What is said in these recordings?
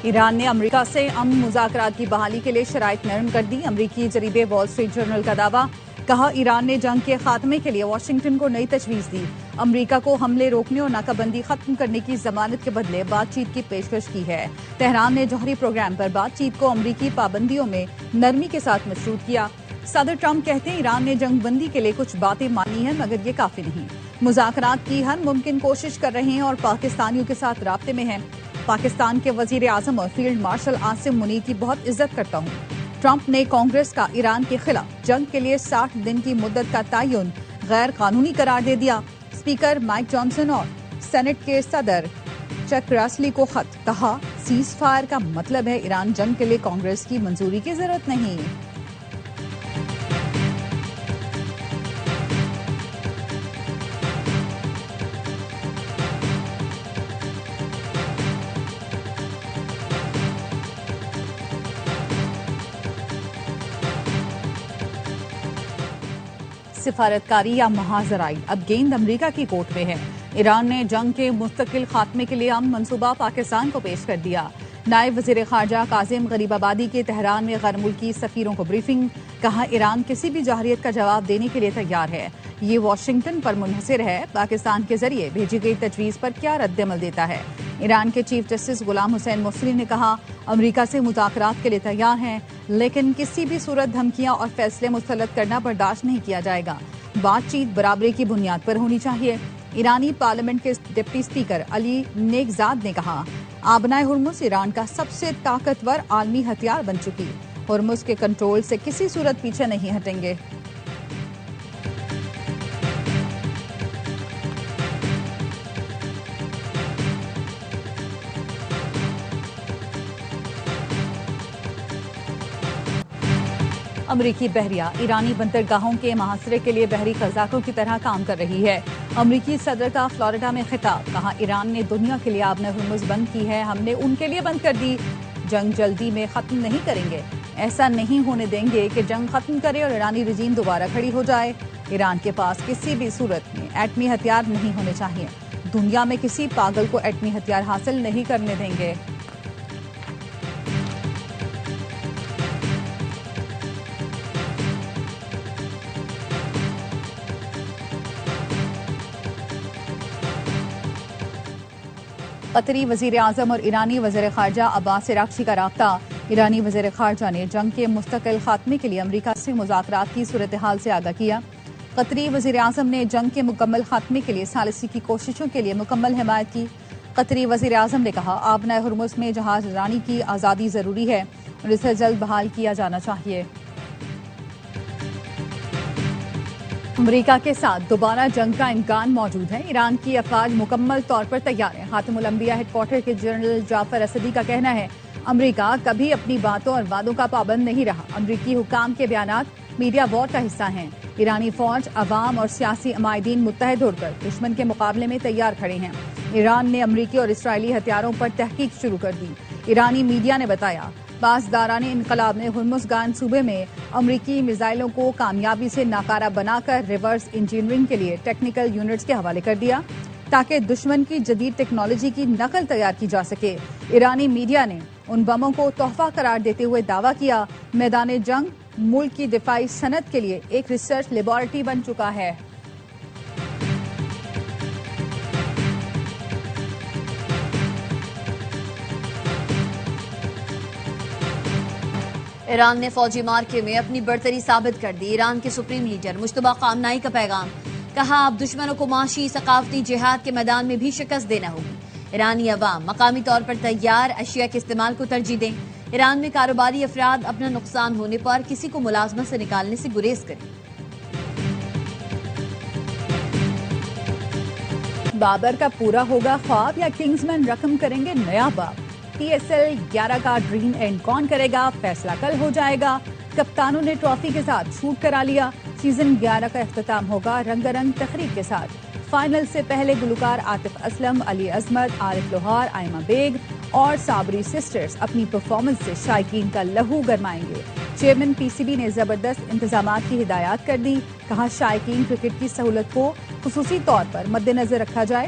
ایران نے امریکہ سے امن مذاکرات کی بحالی کے لیے شرائط نرم کر دی۔ امریکی جریدے وال اسٹریٹ جرنل کا دعویٰ، کہا ایران نے جنگ کے خاتمے کے لیے واشنگٹن کو نئی تجویز دی۔ امریکہ کو حملے روکنے اور ناکہ بندی ختم کرنے کی ضمانت کے بدلے بات چیت کی پیشکش کی ہے۔ تہران نے جوہری پروگرام پر بات چیت کو امریکی پابندیوں میں نرمی کے ساتھ مشروط کیا۔ صدر ٹرمپ کہتے ہیں ایران نے جنگ بندی کے لیے کچھ باتیں مانی ہیں مگر یہ کافی نہیں۔ مذاکرات کی ہر ممکن کوشش کر رہے ہیں اور پاکستانیوں کے ساتھ رابطے میں ہیں۔ پاکستان کے وزیر اعظم اور فیلڈ مارشل عاصم منیر کی بہت عزت کرتا ہوں۔ ٹرمپ نے کانگریس کا ایران کے خلاف جنگ کے لیے 60 دن کی مدت کا تعین غیر قانونی قرار دے دیا۔ اسپیکر مائک جانسن اور سینٹ کے صدر چک راسلی کو خط، کہا سیز فائر کا مطلب ہے ایران جنگ کے لیے کانگریس کی منظوری کی ضرورت نہیں۔ سفارتکاری یا محاذرائی، اب گیند امریکہ کی کورٹ میں ہے۔ ایران نے جنگ کے مستقل خاتمے کے لیے امن منصوبہ پاکستان کو پیش کر دیا۔ نائب وزیر خارجہ کاظم غریب آبادی کے تہران میں غیر ملکی سفیروں کو بریفنگ، کہا ایران کسی بھی جارحیت کا جواب دینے کے لیے تیار ہے۔ یہ واشنگٹن پر منحصر ہے، پاکستان کے ذریعے بھیجی گئی تجویز پر کیا رد عمل دیتا ہے۔ ایران کے چیف جسٹس غلام حسین مسری نے کہا امریکہ سے مذاکرات کے لیے تیار ہیں لیکن کسی بھی صورت دھمکیاں اور فیصلے مسلط کرنا برداشت نہیں کیا جائے گا۔ بات چیت برابری کی بنیاد پر ہونی چاہیے۔ ایرانی پارلیمنٹ کے ڈپٹی اسپیکر علی نیکزاد نے کہا آبنائے ہرمز ایران کا سب سے طاقتور عالمی ہتھیار بن چکی، ہرمز کے کنٹرول سے کسی صورت پیچھے نہیں ہٹیں گے۔ امریکی بحریہ ایرانی بندرگاہوں کے محاصرے کے لیے بحری قزاقوں کی طرح کام کر رہی ہے۔ امریکی صدر کا فلوریڈا میں خطاب، کہا ایران نے دنیا کے لیے آبنائے ہرمز بند کی ہے، ہم نے ان کے لیے بند کر دی۔ جنگ جلدی میں ختم نہیں کریں گے، ایسا نہیں ہونے دیں گے کہ جنگ ختم کرے اور ایرانی رجیم دوبارہ کھڑی ہو جائے۔ ایران کے پاس کسی بھی صورت میں ایٹمی ہتھیار نہیں ہونے چاہیے، دنیا میں کسی پاگل کو ایٹمی ہتھیار حاصل نہیں کرنے دیں گے۔ قطری وزیر اعظم اور ایرانی وزیر خارجہ عباس عراقچی کا رابطہ۔ ایرانی وزیر خارجہ نے جنگ کے مستقل خاتمے کے لیے امریکہ سے مذاکرات کی صورتحال سے آگاہ کیا۔ قطری وزیر اعظم نے جنگ کے مکمل خاتمے کے لیے ثالثی کی کوششوں کے لیے مکمل حمایت کی۔ قطری وزیر اعظم نے کہا آبنائے ہرمز میں جہاز رانی کی آزادی ضروری ہے اور اسے جلد بحال کیا جانا چاہیے۔ امریکہ کے ساتھ دوبارہ جنگ کا امکان موجود ہے، ایران کی افواج مکمل طور پر تیار ہیں۔ خاتم الانبیاء ہیڈ کوارٹر کے جنرل جعفر اسدی کا کہنا ہے امریکہ کبھی اپنی باتوں اور وعدوں کا پابند نہیں رہا۔ امریکی حکام کے بیانات میڈیا وار کا حصہ ہیں۔ ایرانی فوج، عوام اور سیاسی عمائدین متحد ہو کر دشمن کے مقابلے میں تیار کھڑے ہیں۔ ایران نے امریکی اور اسرائیلی ہتھیاروں پر تحقیق شروع کر دی۔ ایرانی میڈیا نے بتایا پاسداران انقلاب نے ہرمزگان صوبے میں امریکی میزائلوں کو کامیابی سے ناکارہ بنا کر ریورس انجینئرنگ کے لیے ٹیکنیکل یونٹس کے حوالے کر دیا تاکہ دشمن کی جدید ٹیکنالوجی کی نقل تیار کی جا سکے۔ ایرانی میڈیا نے ان بموں کو تحفہ قرار دیتے ہوئے دعویٰ کیا میدان جنگ ملک کی دفاعی صنعت کے لیے ایک ریسرچ لیبارٹری بن چکا ہے۔ ایران نے فوجی مارکے میں اپنی برتری ثابت کر دی۔ ایران کے سپریم لیڈر مجتبی خامنہئی کا پیغام، کہا اب دشمنوں کو معاشی ثقافتی جہاد کے میدان میں بھی شکست دینا ہوگی۔ ایرانی عوام مقامی طور پر تیار اشیاء کے استعمال کو ترجیح دیں۔ ایران میں کاروباری افراد اپنا نقصان ہونے پر کسی کو ملازمت سے نکالنے سے گریز کریں۔ بابر کا پورا ہوگا خواب یا کنگز مین رقم کریں گے نیا باب؟ پی ایس ایل 11 کا ڈریم اینڈ کون کرے گا؟ فیصلہ کل ہو جائے گا۔ کپتانوں نے ٹرافی کے ساتھ شوٹ کرا لیا۔ سیزن 11 کا اختتام ہوگا رنگ رنگ تقریب کے ساتھ۔ فائنل سے پہلے گلوکار عاطف اسلم، علی عظمت، عارف لوہار، آئمہ بیگ اور صابری سسٹرز اپنی پرفارمنس سے شائقین کا لہو گرمائیں گے۔ چیئرمین پی سی بی نے زبردست انتظامات کی ہدایات کر دی، کہا شائقین کرکٹ کی سہولت کو خصوصی طور پر مد نظر رکھا جائے۔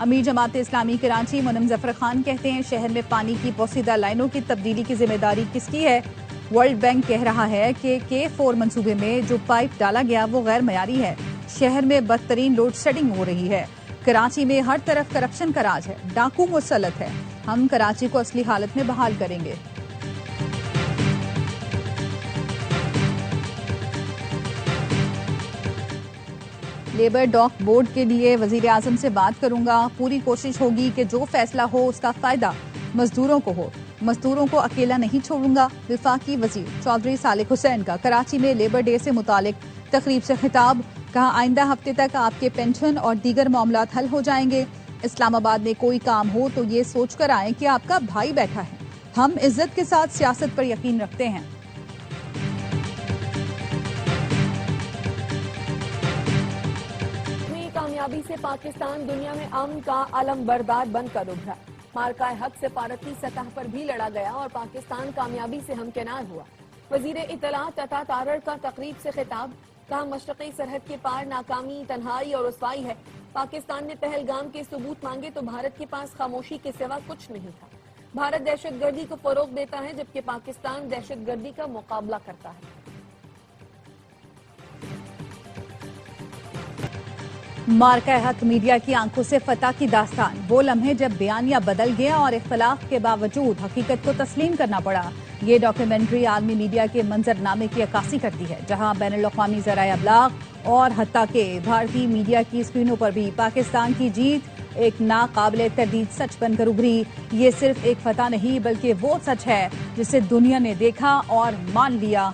امیر جماعت اسلامی کراچی منم ظفر خان کہتے ہیں شہر میں پانی کی پوسیدہ لائنوں کی تبدیلی کی ذمہ داری کس کی ہے؟ ورلڈ بینک کہہ رہا ہے کہ K4 منصوبے میں جو پائپ ڈالا گیا وہ غیر معیاری ہے۔ شہر میں بدترین لوڈ شیڈنگ ہو رہی ہے۔ کراچی میں ہر طرف کرپشن کا راج ہے، ڈاکو مسلط ہے۔ ہم کراچی کو اصلی حالت میں بحال کریں گے۔ لیبر ڈاک بورڈ کے لیے وزیر اعظم سے بات کروں گا، پوری کوشش ہوگی کہ جو فیصلہ ہو اس کا فائدہ مزدوروں کو ہو، مزدوروں کو اکیلا نہیں چھوڑوں گا۔ وفاقی وزیر چودھری صالح حسین کا کراچی میں لیبر ڈے سے متعلق تقریب سے خطاب، کہا آئندہ ہفتے تک آپ کے پینشن اور دیگر معاملات حل ہو جائیں گے۔ اسلام آباد میں کوئی کام ہو تو یہ سوچ کر آئیں کہ آپ کا بھائی بیٹھا ہے۔ ہم عزت کے ساتھ سیاست پر یقین رکھتے ہیں۔ کامیابی سے پاکستان دنیا میں امن کا علم بردار بن کر ابھرا۔ مارکہ حق سفارتی سطح پر بھی لڑا گیا اور پاکستان کامیابی سے ہمکنار ہوا۔ وزیر اطلاعات عطا تارڑ کا تقریب سے خطاب، کہا مشرقی سرحد کے پار ناکامی، تنہائی اور رسوائی ہے۔ پاکستان نے پہلگام کے ثبوت مانگے تو بھارت کے پاس خاموشی کے سوا کچھ نہیں تھا۔ بھارت دہشت گردی کو فروغ دیتا ہے جبکہ پاکستان دہشت گردی کا مقابلہ کرتا ہے۔ مارکہ حق میڈیا کی آنکھوں سے فتح کی داستان، وہ لمحے جب بیانیہ بدل گیا اور اختلاف کے باوجود حقیقت کو تسلیم کرنا پڑا۔ یہ ڈاکیومنٹری عالمی میڈیا کے منظرنامے کی عکاسی کرتی ہے، جہاں بین الاقوامی ذرائع ابلاغ اور حتیٰ کہ بھارتی میڈیا کی اسکرینوں پر بھی پاکستان کی جیت ایک ناقابل تردید سچ بن کر ابھری۔ یہ صرف ایک فتح نہیں بلکہ وہ سچ ہے جسے دنیا نے دیکھا اور مان لیا۔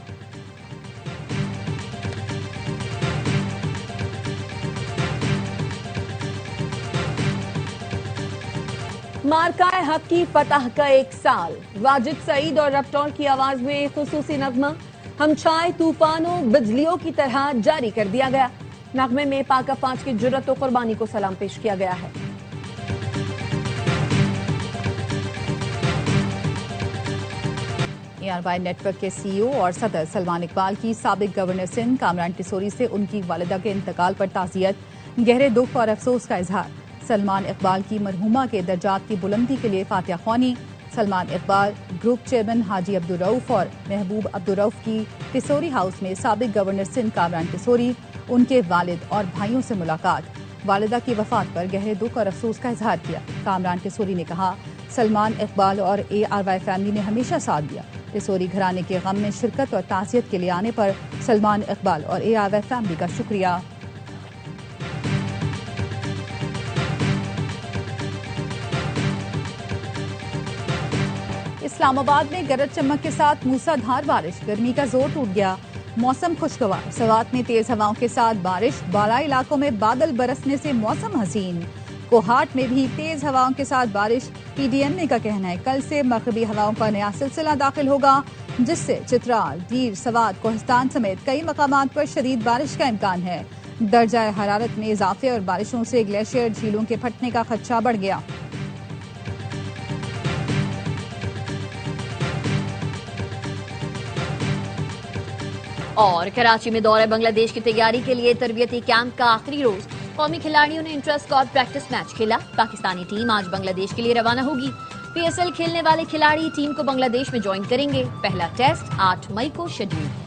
مارکہ حق کی فتح کا ایک سال، واجد سعید اور رپٹور کی آواز میں خصوصی نغمہ ہم چھائے طوفانوں بجلیوں کی طرح جاری کر دیا گیا۔ نغمے میں پاک افواج کی جرأت و قربانی کو سلام پیش کیا گیا ہے۔ ARY نیٹ ورک کے CEO اور صدر سلمان اقبال کی سابق گورنر سندھ کامران ٹیسوری سے ان کی والدہ کے انتقال پر تعزیت، گہرے دکھ اور افسوس کا اظہار۔ سلمان اقبال کی مرحومہ کے درجات کی بلندی کے لیے فاتحہ خوانی۔ سلمان اقبال گروپ چیئرمین حاجی عبدالرؤف اور محبوب عبدالرؤف کی ٹیسوری ہاؤس میں سابق گورنر سندھ کامران ٹیسوری، ان کے والد اور بھائیوں سے ملاقات۔ والدہ کی وفات پر گہرے دکھ اور افسوس کا اظہار کیا۔ کامران ٹیسوری نے کہا سلمان اقبال اور ARY فیملی نے ہمیشہ ساتھ دیا۔ ٹیسوری گھرانے کے غم میں شرکت اور تعزیت کے لیے آنے پر سلمان اقبال اور ARY فیملی کا شکریہ۔ اسلام آباد میں گرج چمک کے ساتھ موسیٰ دھار بارش، گرمی کا زور ٹوٹ گیا، موسم خوشگوار۔ سوات میں تیز ہواؤں کے ساتھ بارش، بالائی علاقوں میں بادل برسنے سے موسم حسین۔ کوہاٹ میں بھی تیز ہواؤں کے ساتھ بارش۔ PDNA کا کہنا ہے کل سے مغربی ہواؤں کا نیا سلسلہ داخل ہوگا، جس سے چترال، دیر، سوات، کوہستان سمیت کئی مقامات پر شدید بارش کا امکان ہے۔ درجہ حرارت میں اضافے اور بارشوں سے گلیشیئر جھیلوں کے پھٹنے کا خدشہ بڑھ گیا۔ اور کراچی میں دورہ بنگلہ دیش کی تیاری کے لیے تربیتی کیمپ کا آخری روز، قومی کھلاڑیوں نے انٹر اسکواڈ پریکٹس میچ کھیلا۔ پاکستانی ٹیم آج بنگلہ دیش کے لیے روانہ ہوگی۔ PSL کھیلنے والے کھلاڑی ٹیم کو بنگلہ دیش میں جوائن کریں گے۔ پہلا ٹیسٹ 8 مئی کو شیڈول۔